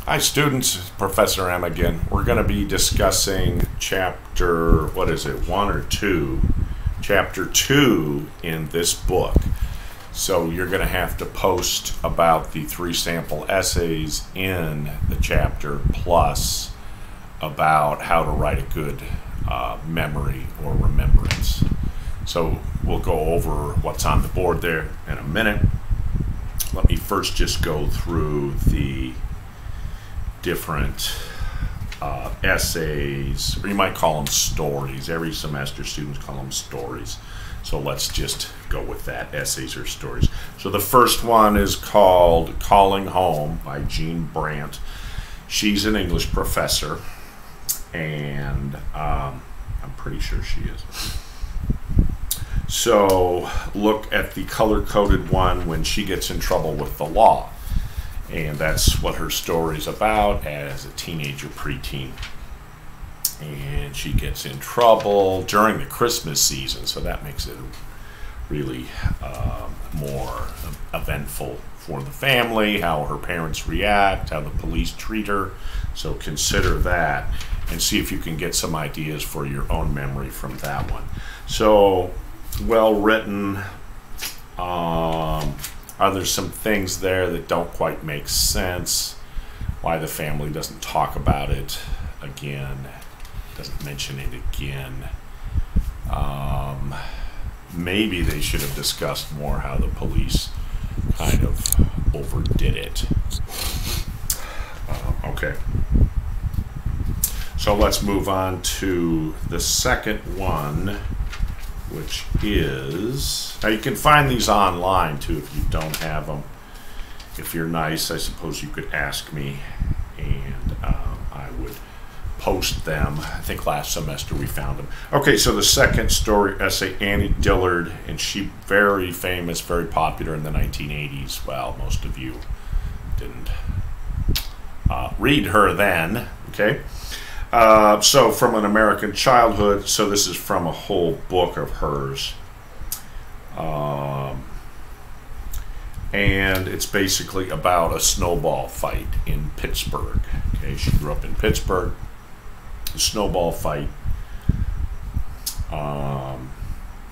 Hi students, Professor M again. We're going to be discussing chapter, what is it, 1 or 2? Chapter 2 in this book. So you're going to have to post about the 3 sample essays in the chapter plus about how to write a good memory or remembrance. So we'll go over what's on the board there in a minute. Let me first just go through the different essays, or you might call them stories. Every semester students call them stories. So let's just go with that, essays or stories. So the first one is called Calling Home by Jean Brandt. She's an English professor, and I'm pretty sure she is. So look at the color-coded one when she gets in trouble with the law. And that's what her story's about as a teenager, preteen. And she gets in trouble during the Christmas season, so that makes it really more eventful for the family, how her parents react, how the police treat her. So consider that and see if you can get some ideas for your own memory from that one. So, well written. Are there some things there that don't quite make sense? Why the family doesn't talk about it again, doesn't mention it again. Maybe they should have discussed more how the police kind of overdid it. Okay. So let's move on to the second one, which is, now you can find these online too if you don't have them. If you're nice, I suppose you could ask me, and I would post them. I think last semester we found them. Okay, so the second story essay, Annie Dillard, and she very famous, very popular in the 1980s. Well, most of you didn't read her then, okay? So from an American childhood, so this is from a whole book of hers. And it's basically about a snowball fight in Pittsburgh. Okay, she grew up in Pittsburgh. A snowball fight.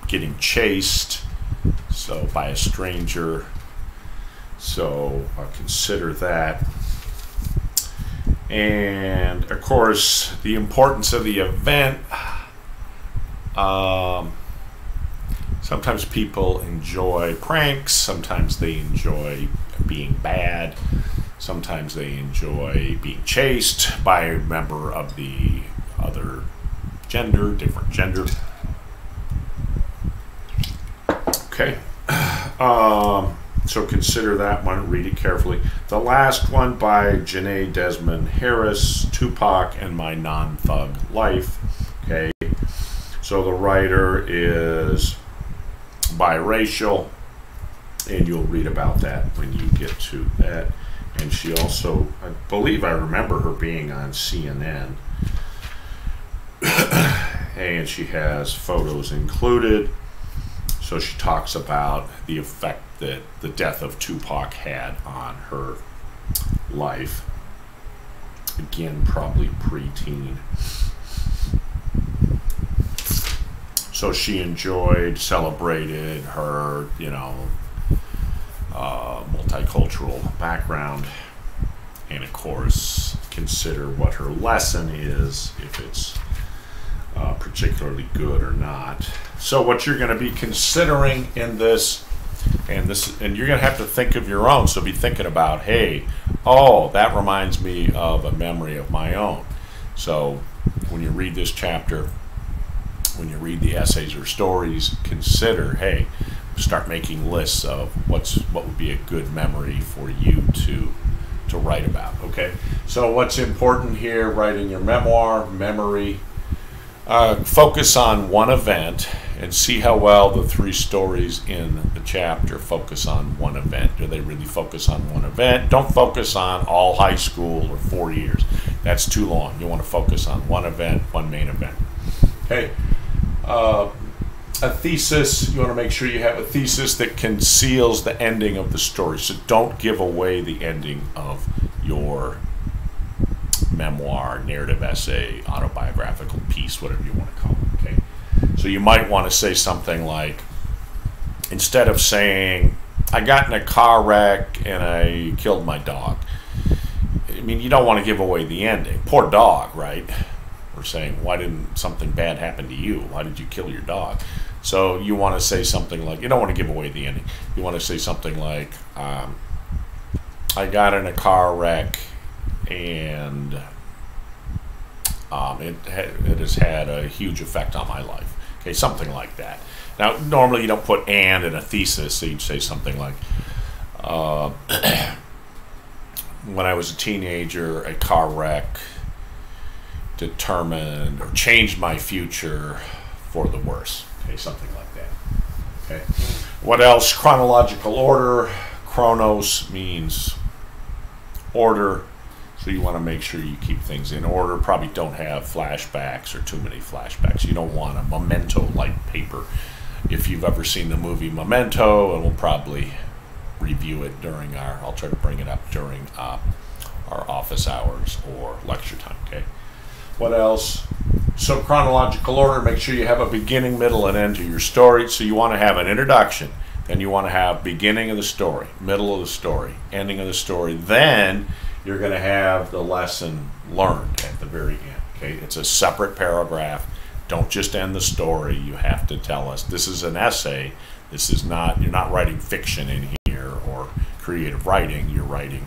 Getting chased, so by a stranger. So consider that. And of course, the importance of the event. Sometimes people enjoy pranks, sometimes they enjoy being bad, sometimes they enjoy being chased by a member of the other gender, different gender. Okay. So consider that one, read it carefully. The last one by Janae Desmond Harris, Tupac and My Non-Thug Life. Okay, so the writer is biracial, and you'll read about that when you get to that. And she also, I believe I remember her being on CNN. And she has photos included. So she talks about the effect that the death of Tupac had on her life. Again, probably preteen. So she enjoyed, celebrated her, you know, multicultural background. And of course, consider what her lesson is, if it's particularly good or not. So what you're going to be considering in this, and you're going to have to think of your own. So be thinking about, hey, oh, that reminds me of a memory of my own. So when you read this chapter, when you read the essays or stories, consider, hey, start making lists of what would be a good memory for you to write about. Okay. So what's important here? Writing your memoir, memory. Focus on one event and see how well the 3 stories in the chapter focus on one event. Do they really focus on one event? Don't focus on all high school or 4 years. That's too long. You want to focus on one event, one main event. Okay. A thesis, you want to make sure you have a thesis that conceals the ending of the story. So don't give away the ending of your memoir, narrative essay, autobiographical piece, whatever you want to call it. Okay, so you might want to say something like, instead of saying, I got in a car wreck and I killed my dog. I mean, you don't want to give away the ending. Poor dog, right? We're saying, why didn't something bad happen to you? Why did you kill your dog? So you want to say something like, you don't want to give away the ending. You want to say something like, I got in a car wreck and it has had a huge effect on my life. Okay, something like that. Now, normally you don't put "and" in a thesis, so you'd say something like, when I was a teenager, a car wreck determined or changed my future for the worse. Okay, something like that. Okay. What else? Chronological order. Chronos means order, so you want to make sure you keep things in order. Probably don't have flashbacks or too many flashbacks. You don't want a memento-like paper. If you've ever seen the movie Memento, and we'll probably review it during I'll try to bring it up during our office hours or lecture time, okay? What else? So chronological order, make sure you have a beginning, middle, and end to your story. So you want to have an introduction, then you want to have beginning of the story, middle of the story, ending of the story. Then you're going to have the lesson learned at the very end, okay? It's a separate paragraph. Don't just end the story. You have to tell us, this is an essay. This is not, you're not writing fiction in here or creative writing. You're writing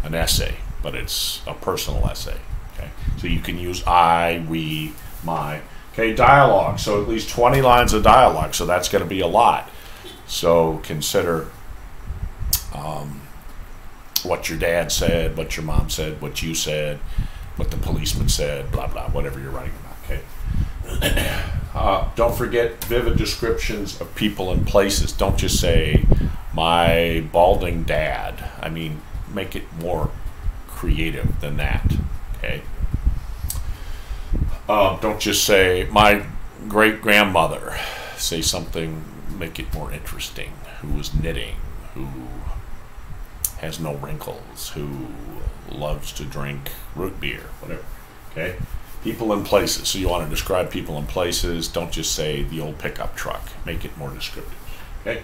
an essay, but it's a personal essay. Okay, so you can use I, we, my. Okay, dialogue. So at least 20 lines of dialogue. So that's going to be a lot. So consider what your dad said, what your mom said, what you said, what the policeman said, blah, blah, whatever you're writing about. Okay. Don't forget vivid descriptions of people and places. Don't just say, my balding dad. I mean, make it more creative than that. Okay. Don't just say, my great-grandmother. Say something, make it more interesting. Who was knitting, who has no wrinkles, who loves to drink root beer, whatever. Okay. People and places. So you want to describe people and places. Don't just say the old pickup truck. Make it more descriptive. Okay.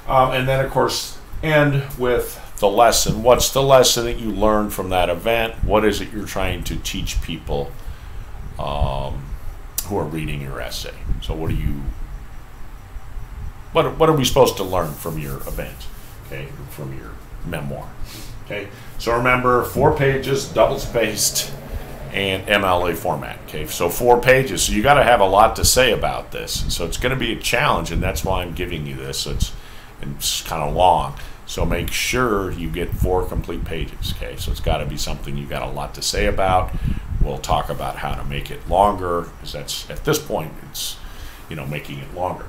And then, of course, end with the lesson. What's the lesson that you learned from that event? What is it you're trying to teach people who are reading your essay? So what are we supposed to learn from your event? Okay, from your memoir. Okay. So remember, 4 pages, double-spaced, and MLA format. Okay, so 4 pages. So you got to have a lot to say about this. So it's going to be a challenge, and that's why I'm giving you this. It's kind of long. So make sure you get 4 complete pages. Okay, so it's got to be something you got a lot to say about. We'll talk about how to make it longer, because that's, at this point, it's, you know, making it longer.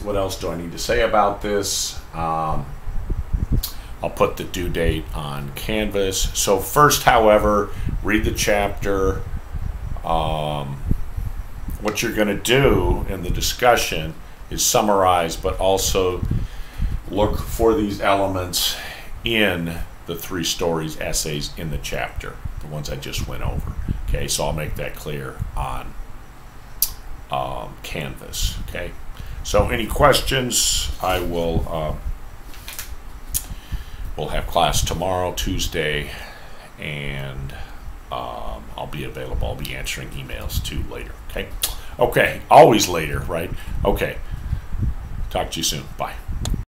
What else do I need to say about this? I'll put the due date on Canvas. So first, however, read the chapter. What you're going to do in the discussion is summarize, but also look for these elements in the 3 stories, essays in the chapter, the ones I just went over. Okay, so I'll make that clear on Canvas. Okay, so any questions, I will we'll have class tomorrow, Tuesday, and I'll be available. I'll be answering emails too later. Okay, okay, always later, right? Okay, talk to you soon. Bye.